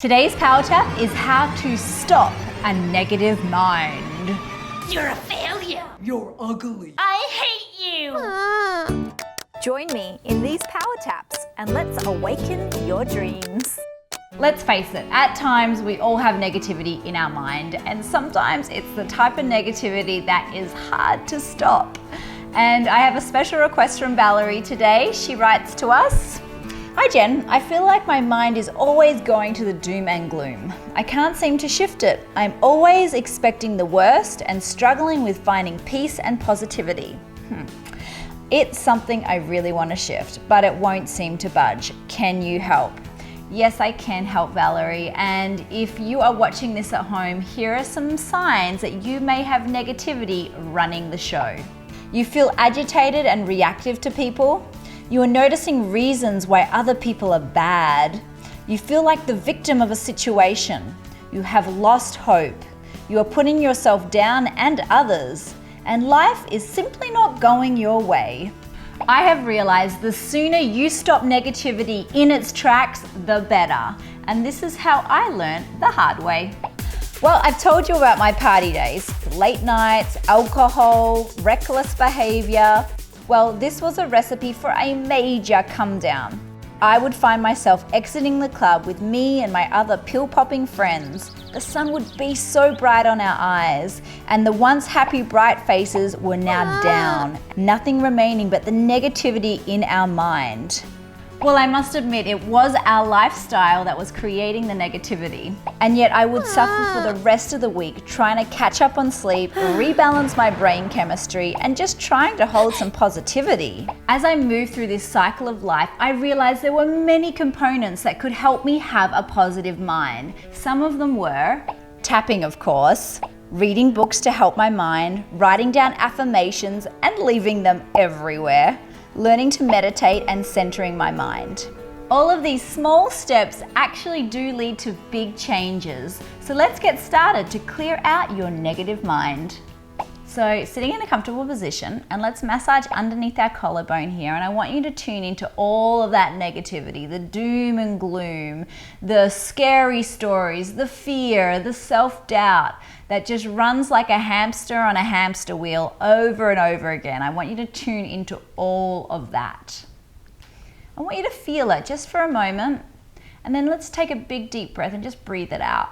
Today's Power Tap is how to stop a negative mind. You're a failure. You're ugly. I hate you. Join me in these Power Taps and let's awaken your dreams. Let's face it, at times we all have negativity in our mind, and sometimes it's the type of negativity that is hard to stop. And I have a special request from Valerie today. She writes to us, "Hi Jen, I feel like my mind is always going to the doom and gloom. I can't seem to shift it. I'm always expecting the worst and struggling with finding peace and positivity. It's something I really want to shift, but it won't seem to budge. Can you help?" Yes, I can help, Valerie. And if you are watching this at home, here are some signs that you may have negativity running the show. You feel agitated and reactive to people. You are noticing reasons why other people are bad. You feel like the victim of a situation. You have lost hope. You are putting yourself down and others. And life is simply not going your way. I have realized the sooner you stop negativity in its tracks, the better. And this is how I learned the hard way. Well, I've told you about my party days, late nights, alcohol, reckless behavior. Well, this was a recipe for a major come down. I would find myself exiting the club with me and my other pill-popping friends. The sun would be so bright on our eyes, and the once happy bright faces were now down, nothing remaining but the negativity in our mind. Well, I must admit, it was our lifestyle that was creating the negativity. And yet I would suffer for the rest of the week trying to catch up on sleep, rebalance my brain chemistry, and just trying to hold some positivity. As I moved through this cycle of life, I realized there were many components that could help me have a positive mind. Some of them were tapping, of course, reading books to help my mind, writing down affirmations and leaving them everywhere, learning to meditate and centering my mind. All of these small steps actually do lead to big changes. So let's get started to clear out your negative mind. So sitting in a comfortable position, and let's massage underneath our collarbone here, and I want you to tune into all of that negativity, the doom and gloom, the scary stories, the fear, the self-doubt that just runs like a hamster on a hamster wheel over and over again. I want you to tune into all of that. I want you to feel it just for a moment, and then let's take a big deep breath and just breathe it out.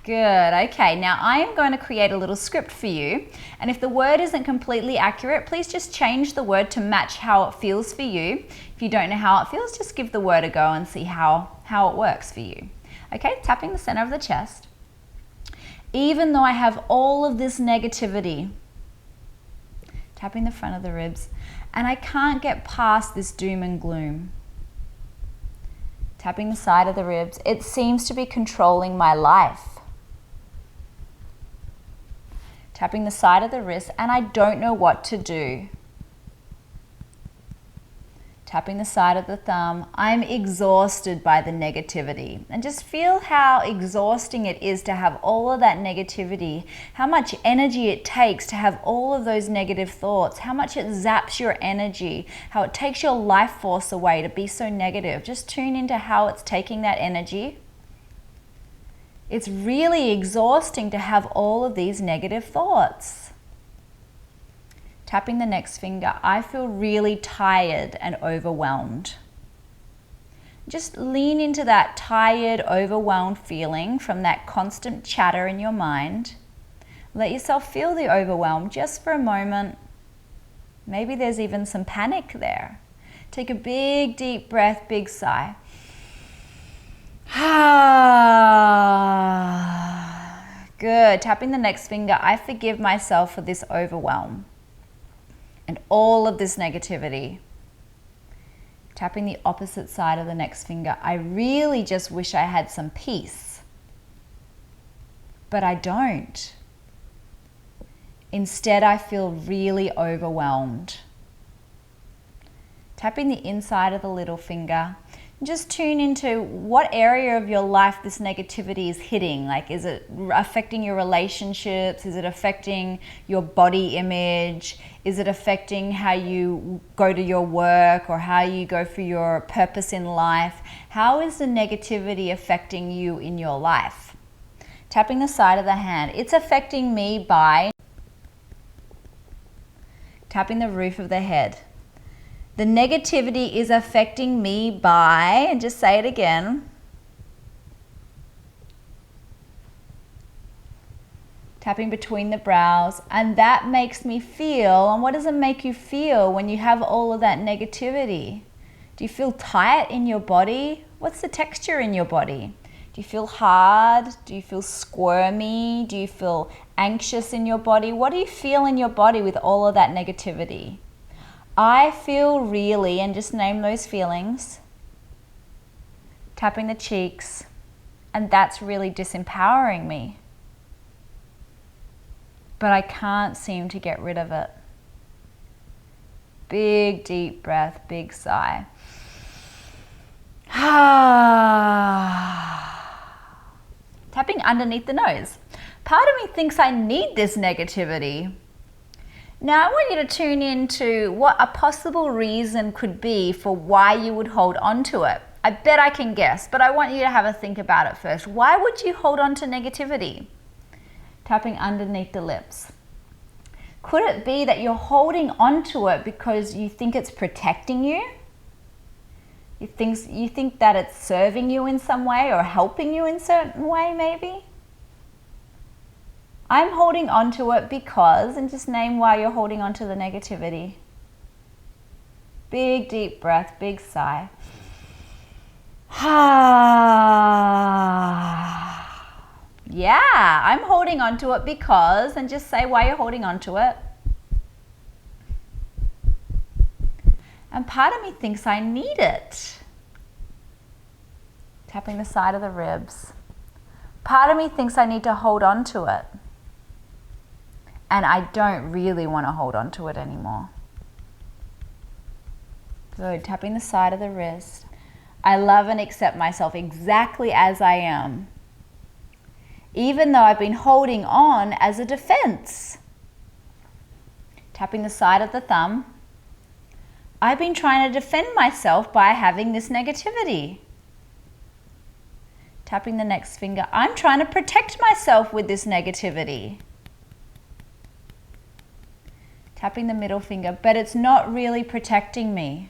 Good, okay, now I am going to create a little script for you, and if the word isn't completely accurate, please just change the word to match how it feels for you. If you don't know how it feels, just give the word a go and see how it works for you. Okay, tapping the center of the chest. Even though I have all of this negativity, tapping the front of the ribs, and I can't get past this doom and gloom. Tapping the side of the ribs, it seems to be controlling my life. Tapping the side of the wrist, and I don't know what to do. Tapping the side of the thumb, I'm exhausted by the negativity. And just feel how exhausting it is to have all of that negativity, how much energy it takes to have all of those negative thoughts, how much it zaps your energy, how it takes your life force away to be so negative. Just tune into how it's taking that energy. It's really exhausting to have all of these negative thoughts. Tapping the next finger, I feel really tired and overwhelmed. Just lean into that tired, overwhelmed feeling from that constant chatter in your mind. Let yourself feel the overwhelm just for a moment. Maybe there's even some panic there. Take a big, deep breath, big sigh. Good. Tapping the next finger, I forgive myself for this overwhelm and all of this negativity. Tapping the opposite side of the next finger, I really just wish I had some peace, but I don't. Instead, I feel really overwhelmed. Tapping the inside of the little finger, Just tune into what area of your life this negativity is hitting. Like, is it affecting your relationships? Is it affecting your body image? Is it affecting how you go to your work or how you go for your purpose in life? How is the negativity affecting you in your life? Tapping the side of the hand. It's affecting me by tapping the roof of the head. The negativity is affecting me by, and just say it again, tapping between the brows, and that makes me feel. And what does it make you feel when you have all of that negativity? Do you feel tight in your body? What's the texture in your body? Do you feel hard? Do you feel squirmy? Do you feel anxious in your body? What do you feel in your body with all of that negativity? I feel really, and just name those feelings, tapping the cheeks, and that's really disempowering me. But I can't seem to get rid of it. Big deep breath, big sigh. Tapping underneath the nose. Part of me thinks I need this negativity. Now I want you to tune into what a possible reason could be for why you would hold on to it. I bet I can guess, but I want you to have a think about it first. Why would you hold on to negativity? Tapping underneath the lips. Could it be that you're holding on to it because you think it's protecting you? You think that it's serving you in some way or helping you in a certain way maybe? I'm holding on to it because, and just name why you're holding on to the negativity. Big deep breath, big sigh. Yeah, I'm holding on to it because, and just say why you're holding on to it. And part of me thinks I need it. Tapping the side of the ribs. Part of me thinks I need to hold on to it. And I don't really want to hold on to it anymore. Good, tapping the side of the wrist. I love and accept myself exactly as I am, even though I've been holding on as a defense. Tapping the side of the thumb. I've been trying to defend myself by having this negativity. Tapping the next finger. I'm trying to protect myself with this negativity. Tapping the middle finger, but it's not really protecting me.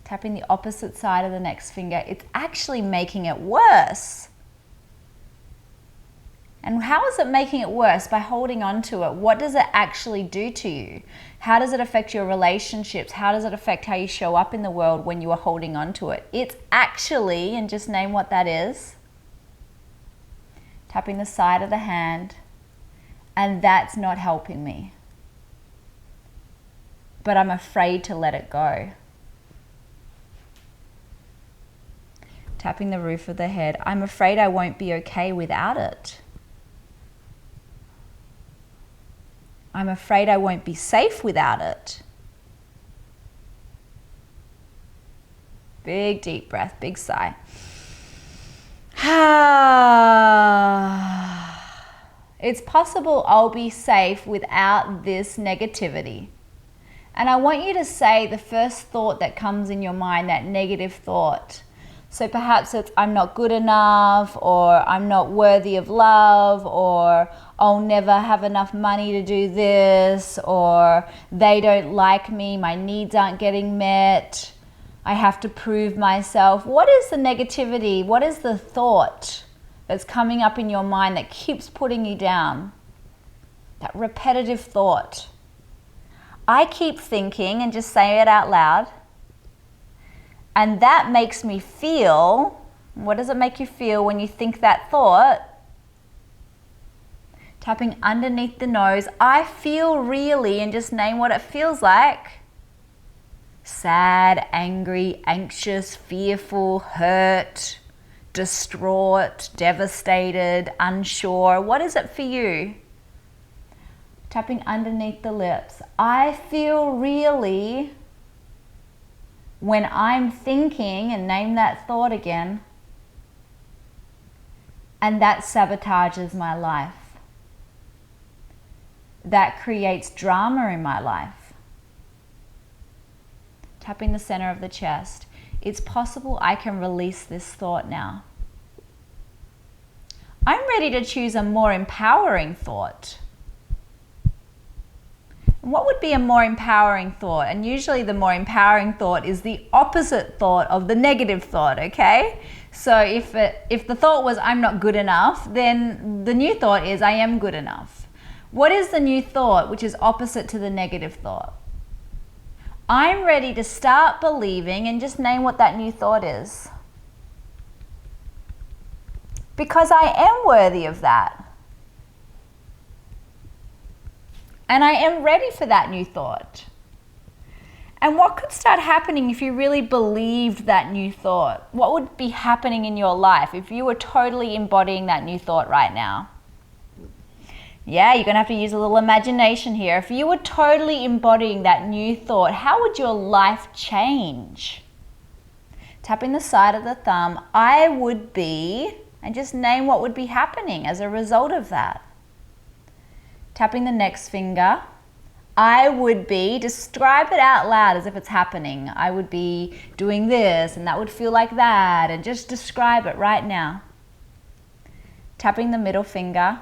Tapping the opposite side of the next finger. It's actually making it worse. And how is it making it worse? By holding on to it. What does it actually do to you? How does it affect your relationships? How does it affect how you show up in the world when you are holding on to it? It's actually, and just name what that is, tapping the side of the hand, and that's not helping me. But I'm afraid to let it go. Tapping the roof of the head. I'm afraid I won't be okay without it. I'm afraid I won't be safe without it. Big deep breath, big sigh. It's possible I'll be safe without this negativity. And I want you to say the first thought that comes in your mind, that negative thought. So perhaps it's I'm not good enough, or I'm not worthy of love, or I'll never have enough money to do this, or they don't like me, my needs aren't getting met, I have to prove myself. What is the negativity? What is the thought that's coming up in your mind that keeps putting you down? That repetitive thought. I keep thinking, and just say it out loud, and that makes me feel. What does it make you feel when you think that thought? Tapping underneath the nose. I feel really, and just name what it feels like. Sad, angry, anxious, fearful, hurt, distraught, devastated, unsure. What is it for you? Tapping underneath the lips. I feel really when I'm thinking, and name that thought again, and that sabotages my life. That creates drama in my life. Tapping the center of the chest. It's possible I can release this thought now. I'm ready to choose a more empowering thought. What would be a more empowering thought? And usually the more empowering thought is the opposite thought of the negative thought, okay? So if the thought was I'm not good enough, then the new thought is I am good enough. What is the new thought which is opposite to the negative thought? I'm ready to start believing, and just name what that new thought is. Because I am worthy of that. And I am ready for that new thought. And what could start happening if you really believed that new thought? What would be happening in your life if you were totally embodying that new thought right now? Yeah, you're going to have to use a little imagination here. If you were totally embodying that new thought, how would your life change? Tapping the side of the thumb, I would be, and just name what would be happening as a result of that. Tapping the next finger, I would be, describe it out loud as if it's happening. I would be doing this, and that would feel like that, and just describe it right now. Tapping the middle finger,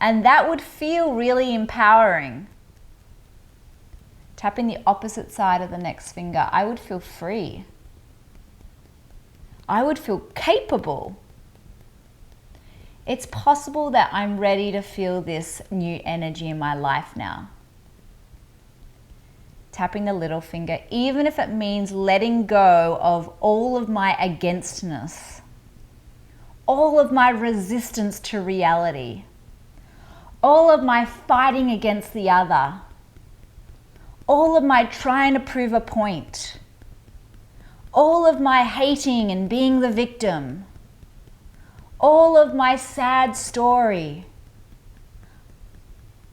and that would feel really empowering. Tapping the opposite side of the next finger, I would feel free. I would feel capable. It's possible that I'm ready to feel this new energy in my life now. Tapping the little finger, even if it means letting go of all of my againstness, all of my resistance to reality, all of my fighting against the other, all of my trying to prove a point, all of my hating and being the victim, all of my sad story,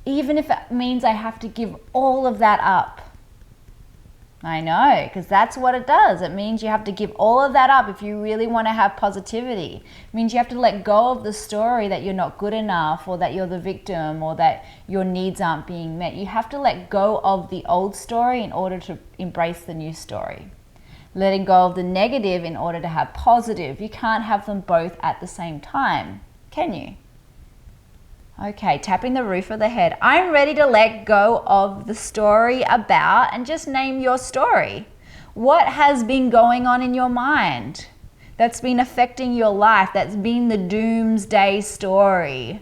even if it means I have to give all of that up. I know, because that's what it does. It means you have to give all of that up if you really want to have positivity. It means you have to let go of the story that you're not good enough, or that you're the victim, or that your needs aren't being met. You have to let go of the old story in order to embrace the new story. Letting go of the negative in order to have positive. You can't have them both at the same time, can you? Okay, tapping the roof of the head. I'm ready to let go of the story about, and just name your story. What has been going on in your mind that's been affecting your life, that's been the doomsday story?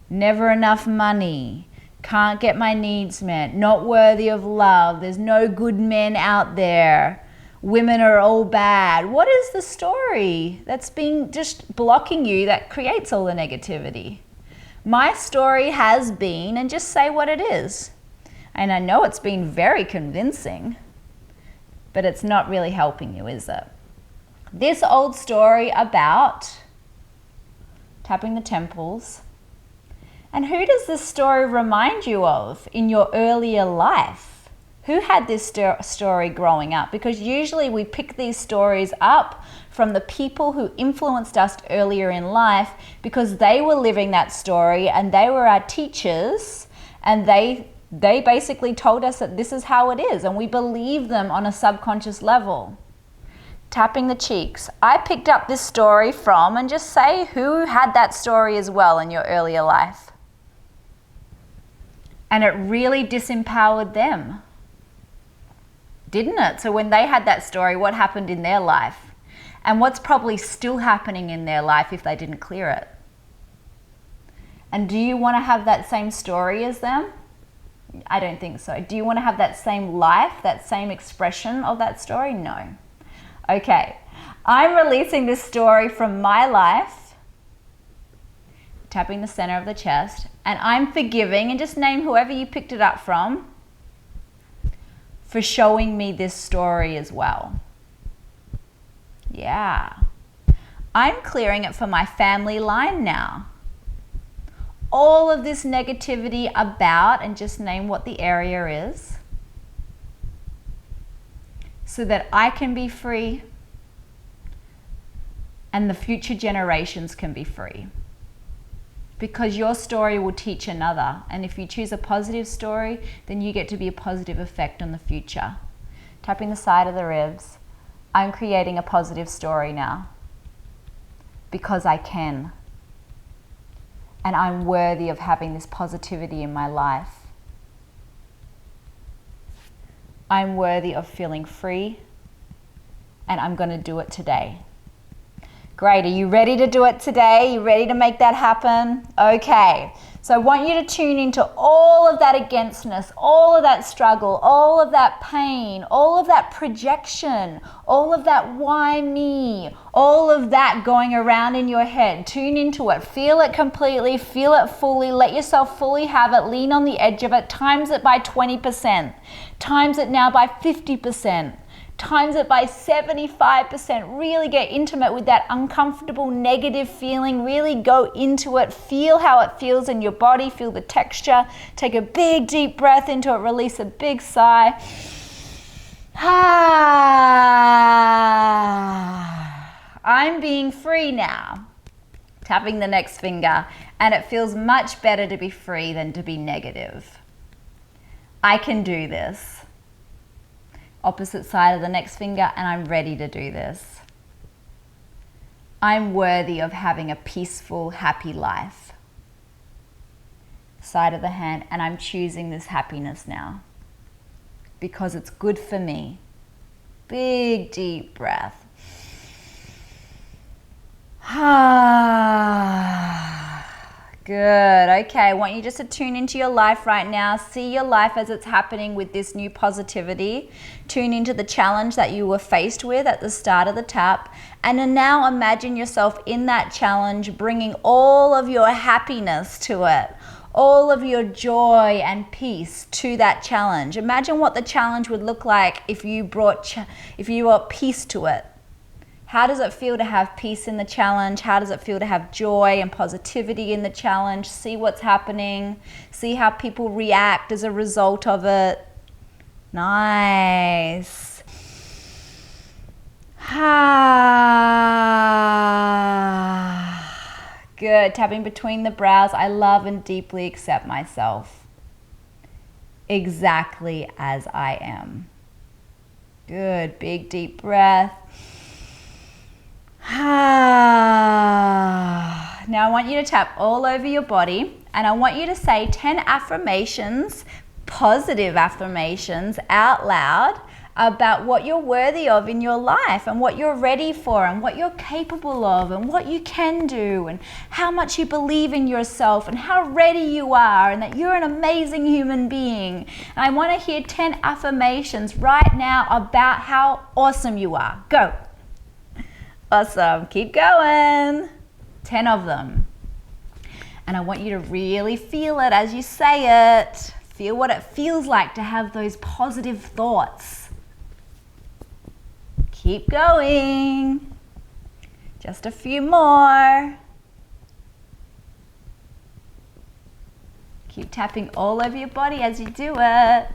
Never enough money, can't get my needs met, not worthy of love, there's no good men out there, women are all bad. What is the story that's been just blocking you that creates all the negativity? My story has been, and just say what it is. And I know it's been very convincing, but it's not really helping you, is it? This old story about, tapping the temples. And who does this story remind you of in your earlier life? Who had this story growing up? Because usually we pick these stories up from the people who influenced us earlier in life, because they were living that story and they were our teachers, and they basically told us that this is how it is, and we believe them on a subconscious level. Tapping the cheeks. I picked up this story from, and just say who had that story as well in your earlier life. And it really disempowered them, didn't it? So when they had that story, what happened in their life? And what's probably still happening in their life if they didn't clear it? And do you want to have that same story as them? I don't think so. Do you want to have that same life, that same expression of that story? No. Okay, I'm releasing this story from my life, tapping the center of the chest, and I'm forgiving, and just name whoever you picked it up from, for showing me this story as well. Yeah. I'm clearing it for my family line now. All of this negativity about, and just name what the area is. so that I can be free and the future generations can be free. Because your story will teach another. And if you choose a positive story, then you get to be a positive effect on the future. Tapping the side of the ribs. I'm creating a positive story now. Because I can. And I'm worthy of having this positivity in my life. I'm worthy of feeling free. And I'm going to do it today. Great, are you ready to do it today? You ready to make that happen? Okay, so I want you to tune into all of that againstness, all of that struggle, all of that pain, all of that projection, all of that why me, all of that going around in your head. Tune into it, feel it completely, feel it fully, let yourself fully have it, lean on the edge of it, times it by 20%, times it now by 50%. Times it by 75%. Really get intimate with that uncomfortable, negative feeling. Really go into it. Feel how it feels in your body. Feel the texture. Take a big, deep breath into it. Release a big sigh. I'm being free now. Tapping the next finger. And it feels much better to be free than to be negative. I can do this. Opposite side of the next finger, and I'm ready to do this. I'm worthy of having a peaceful, happy life. Side of the hand, and I'm choosing this happiness now because it's good for me. Big, deep breath. Good. Okay, I want you just to tune into your life right now. See your life as it's happening with this new positivity. Tune into the challenge that you were faced with at the start of the tap. And then now imagine yourself in that challenge, bringing all of your happiness to it. All of your joy and peace to that challenge. Imagine what the challenge would look like if you brought peace to it. How does it feel to have peace in the challenge? How does it feel to have joy and positivity in the challenge? See what's happening. See how people react as a result of it. Nice. Good. Tapping between the brows. I love and deeply accept myself exactly as I am. Good. Big deep breath. Now I want you to tap all over your body and I want you to say 10 affirmations, positive affirmations out loud about what you're worthy of in your life and what you're ready for and what you're capable of and what you can do and how much you believe in yourself and how ready you are and that you're an amazing human being. And I want to hear 10 affirmations right now about how awesome you are. Go. Awesome. Keep going. 10 of them. And I want you to really feel it as you say it. Feel what it feels like to have those positive thoughts. Keep going. Just a few more. Keep tapping all over your body as you do it.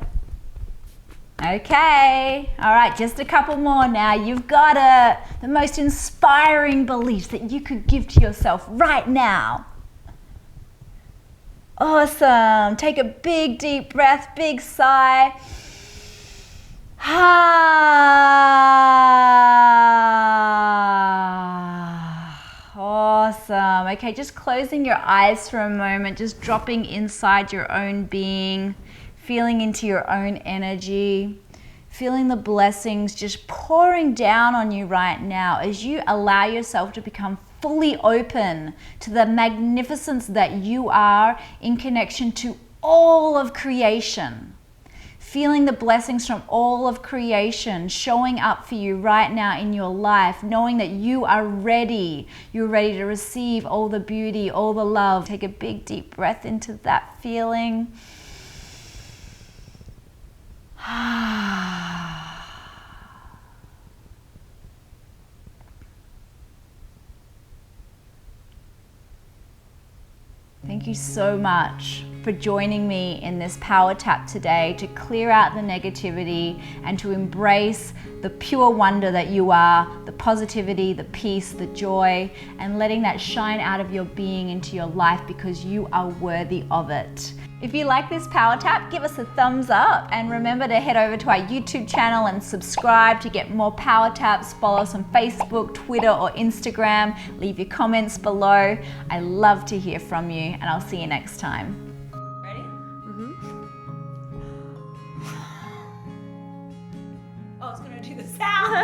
Okay, all right, just a couple more now. You've got it. The most inspiring beliefs that you could give to yourself right now. Awesome. Take a big, deep breath, big sigh. Awesome. Okay, just closing your eyes for a moment, just dropping inside your own being. Feeling into your own energy, feeling the blessings just pouring down on you right now as you allow yourself to become fully open to the magnificence that you are in connection to all of creation. Feeling the blessings from all of creation showing up for you right now in your life, knowing that you are ready. You're ready to receive all the beauty, all the love. Take a big deep breath into that feeling. Thank you so much for joining me in this power tap today to clear out the negativity and to embrace the pure wonder that you are, the positivity, the peace, the joy, and letting that shine out of your being into your life because you are worthy of it. If you like this power tap, give us a thumbs up and remember to head over to our YouTube channel and subscribe to get more power taps. Follow us on Facebook, Twitter, or Instagram. Leave your comments below. I love to hear from you, and I'll see you next time. Ready? Oh, I was gonna do the sound.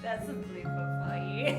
That's a blooper for you.